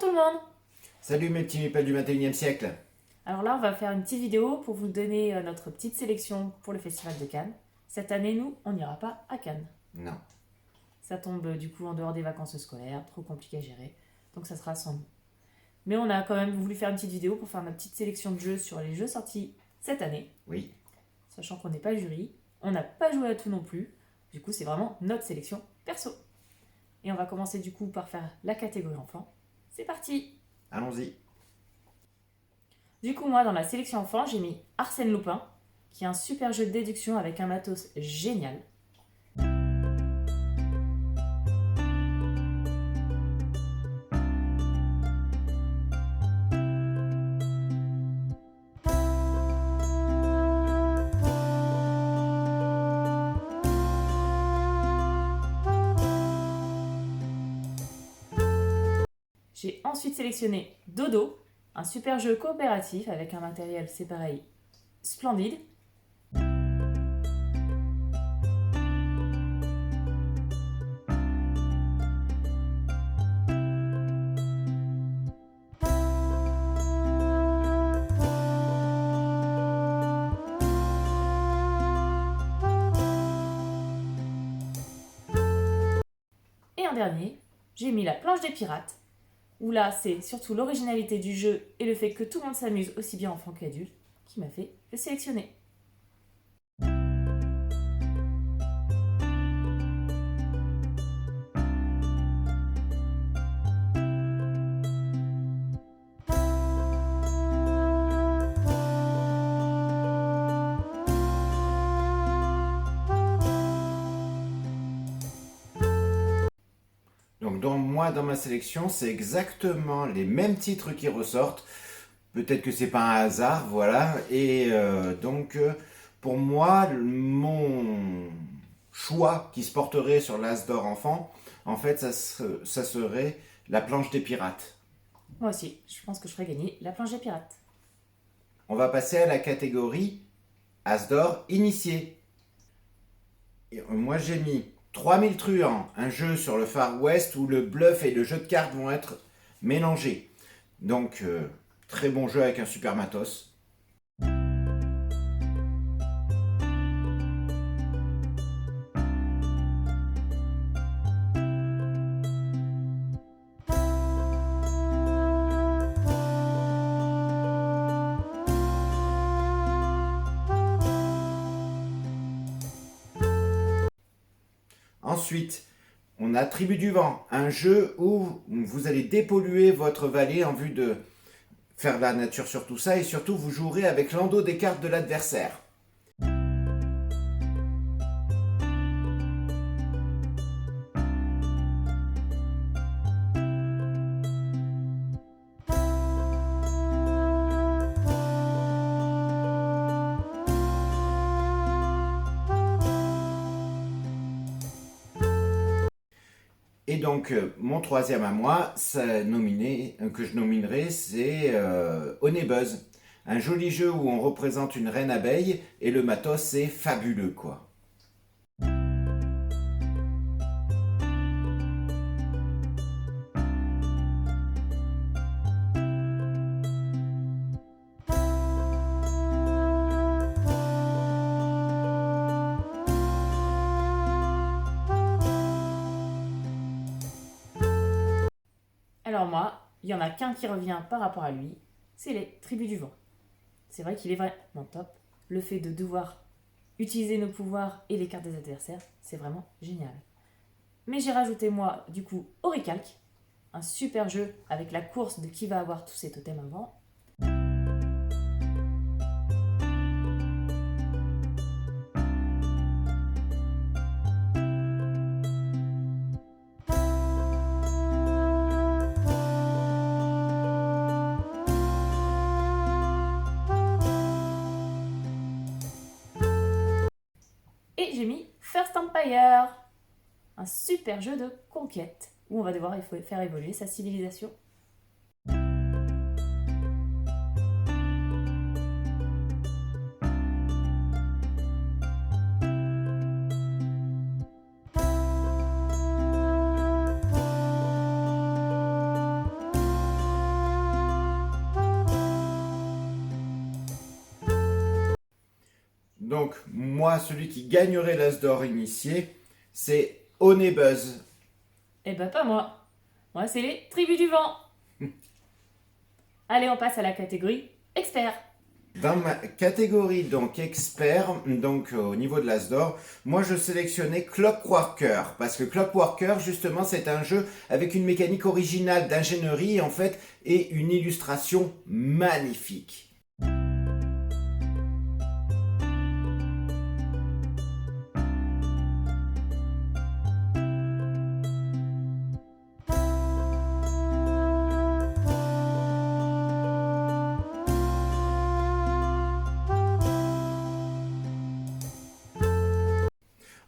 tout le monde. Salut mes petits mépales du 21e siècle. Alors là, on va faire une petite vidéo pour vous donner notre petite sélection pour le Festival de Cannes. Cette année, nous, on n'ira pas à Cannes. Non. Ça tombe du coup en dehors des vacances scolaires, trop compliqué à gérer. Donc ça sera sans nous. Mais on a quand même voulu faire une petite vidéo pour faire notre petite sélection de jeux sur les jeux sortis cette année. Oui. Sachant qu'on n'est pas jury, on n'a pas joué à tout non plus. Du coup, c'est vraiment notre sélection perso. Et on va commencer du coup par faire la catégorie enfant. C'est parti! Allons-y. Du coup, moi, dans la sélection enfant, j'ai mis Arsène Lupin, qui est un super jeu de déduction avec un matos génial. J'ai ensuite sélectionné Dodo, un super jeu coopératif avec un matériel, c'est pareil, splendide. Et en dernier, j'ai mis La planche des pirates, où là, c'est surtout l'originalité du jeu et le fait que tout le monde s'amuse aussi bien enfant qu'adulte qui m'a fait le sélectionner. Donc dans ma sélection, c'est exactement les mêmes titres qui ressortent. Peut-être que c'est pas un hasard, voilà. Et pour moi, mon choix qui se porterait sur l'As d'or enfant, en fait, ça serait La planche des pirates. Moi aussi, je pense que je ferais gagner La planche des pirates. On va passer à la catégorie As d'or initié. Et moi, j'ai mis 3000 truands, un jeu sur le Far West où le bluff et le jeu de cartes vont être mélangés. Donc, très bon jeu avec un super matos. Ensuite, on a Tribu du Vent, un jeu où vous allez dépolluer votre vallée en vue de faire de la nature sur tout ça et surtout vous jouerez avec l'endos des cartes de l'adversaire. Et donc, mon troisième à moi, que je nominerai, c'est Honey-Buzz. Un joli jeu où on représente une reine abeille et le matos, c'est fabuleux, quoi. Alors moi, il y en a qu'un qui revient par rapport à lui, c'est les Tribus du Vent. C'est vrai qu'il est vraiment top. Le fait de devoir utiliser nos pouvoirs et les cartes des adversaires, c'est vraiment génial. Mais j'ai rajouté moi, du coup, Oricalc, un super jeu avec la course de qui va avoir tous ses totems avant. Et j'ai mis First Empire, un super jeu de conquête où on va devoir faire évoluer sa civilisation. Donc, moi, celui qui gagnerait l'As d'or initié, c'est Onebuzz. Eh ben pas moi. Moi, c'est les tribus du vent. Allez, on passe à la catégorie expert. Dans ma catégorie donc expert, donc au niveau de l'As d'or, moi je sélectionnais Clockworker parce que Clockworker justement c'est un jeu avec une mécanique originale d'ingénierie en fait et une illustration magnifique.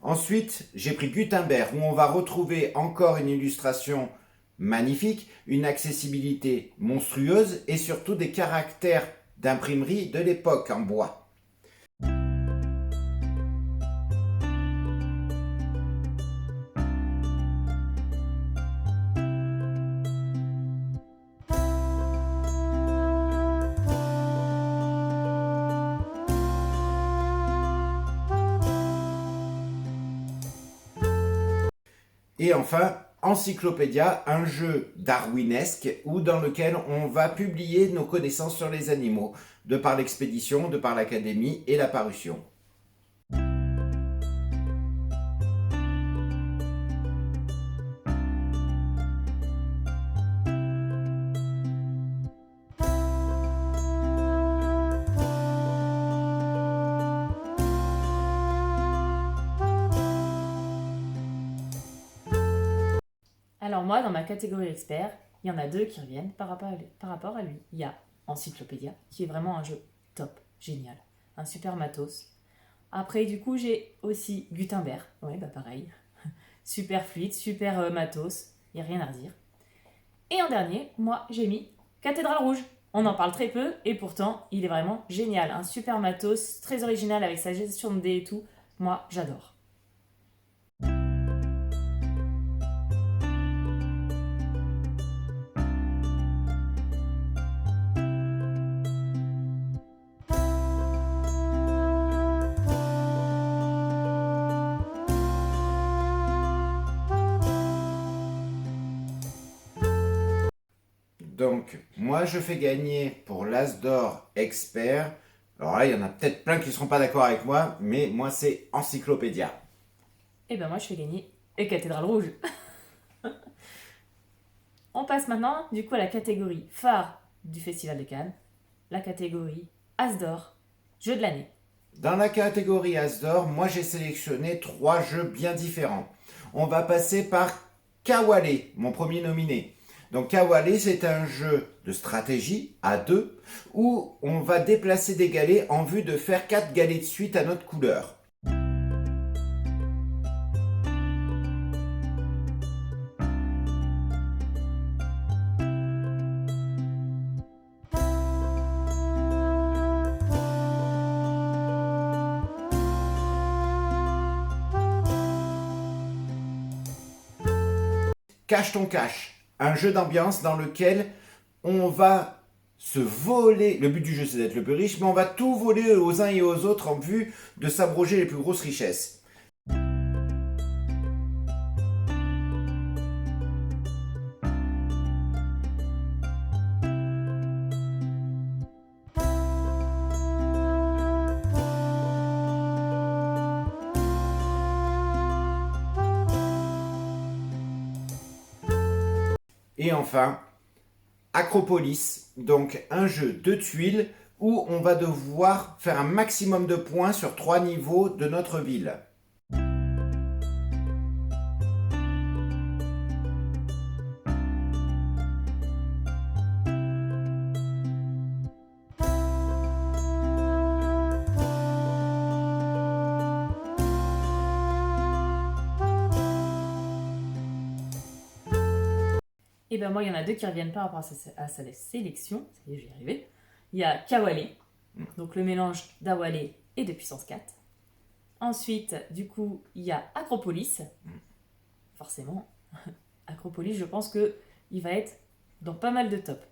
Ensuite, j'ai pris Gutenberg où on va retrouver encore une illustration magnifique, une accessibilité monstrueuse et surtout des caractères d'imprimerie de l'époque en bois. Et enfin, Encyclopédia, un jeu darwinesque où dans lequel on va publier nos connaissances sur les animaux, de par l'expédition, de par l'académie et la parution. Alors moi, dans ma catégorie expert, il y en a deux qui reviennent par rapport à lui. Il y a Encyclopédia, qui est vraiment un jeu top, génial, un super matos. Après, du coup, j'ai aussi Gutenberg, ouais, bah pareil, super fluide, super matos, il n'y a rien à redire. Et en dernier, moi, j'ai mis Cathédrale Rouge. On en parle très peu, et pourtant, il est vraiment génial, un super matos, très original avec sa gestion de dés et tout. Moi, j'adore. Donc, moi je fais gagner pour l'As d'or expert. Alors là, il y en a peut-être plein qui ne seront pas d'accord avec moi, mais moi c'est Encyclopédia. Et ben moi, je fais gagner et Cathédrale Rouge. On passe maintenant, du coup, à la catégorie phare du Festival de Cannes, la catégorie As d'or, jeu de l'année. Dans la catégorie As d'or, moi j'ai sélectionné 3 jeux bien différents. On va passer par Kawale, mon premier nominé. Donc Kawale, c'est un jeu de stratégie à 2 où on va déplacer des galets en vue de faire 4 galets de suite à notre couleur. Cache ton cache, un jeu d'ambiance dans lequel on va se voler. Le but du jeu, c'est d'être le plus riche, mais on va tout voler aux uns et aux autres en vue de s'abroger les plus grosses richesses. Et enfin, Acropolis, donc un jeu de tuiles où on va devoir faire un maximum de points sur 3 niveaux de notre ville. Et ben moi, il y en a deux qui reviennent par rapport à sa sélection. Ça y est, je vais y arriver. Il y a Kawale, donc le mélange d'Awale et de puissance 4. Ensuite, du coup, il y a Acropolis. Forcément, Acropolis, je pense que il va être dans pas mal de top.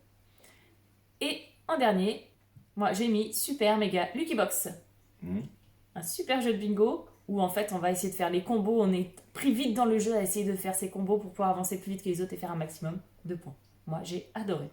Et en dernier, moi, j'ai mis Super Mega Lucky Box. un super jeu de bingo où en fait on va essayer de faire les combos. On est pris vite dans le jeu à essayer de faire ces combos pour pouvoir avancer plus vite que les autres et faire un maximum de points. Moi, j'ai adoré.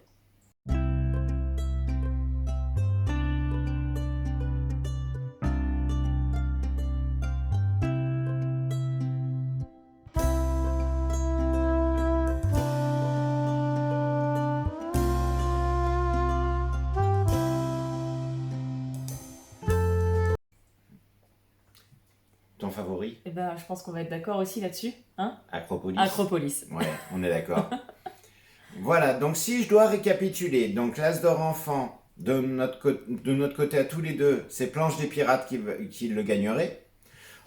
Ton favori? Et ben, je pense qu'on va être d'accord aussi là-dessus. Hein? Acropolis. Acropolis. Ouais, on est d'accord. Voilà, donc si je dois récapituler, donc l'As d'or enfant, de notre côté à tous les deux, c'est Planche des Pirates qui le gagnerait.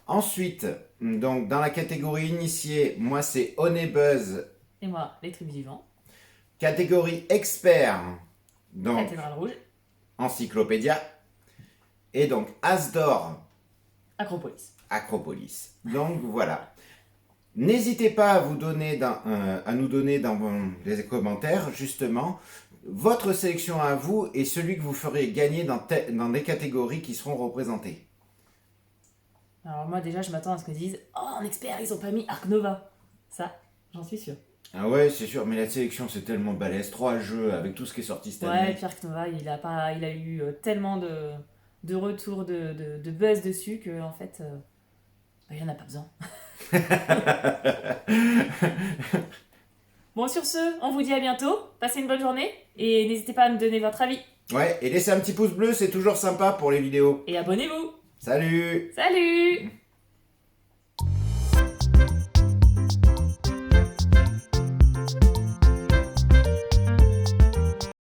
Ensuite, donc dans la catégorie initiée, moi c'est Onebuzz. Et moi, les tribus du vent. Catégorie expert, donc Cathédrale rouge. Encyclopédia. Et donc As d'or, Acropolis. Acropolis. Donc voilà. N'hésitez pas à à nous donner dans les commentaires justement votre sélection à vous et celui que vous ferez gagner dans des catégories qui seront représentées. Alors moi déjà je m'attends à ce que disent « Oh en expert ils ont pas mis Arc Nova !» Ça, j'en suis sûre. Ah ouais, c'est sûr, mais la sélection c'est tellement balèze. 3 jeux avec tout ce qui est sorti cette Ouais, année. et puis Arc Nova il a eu tellement de retours, de buzz dessus que en fait il en a pas besoin. Bon sur ce, on vous dit à bientôt, passez une bonne journée et n'hésitez pas à me donner votre avis. Ouais, et laissez un petit pouce bleu, c'est toujours sympa pour les vidéos. Et abonnez-vous. Salut! Salut!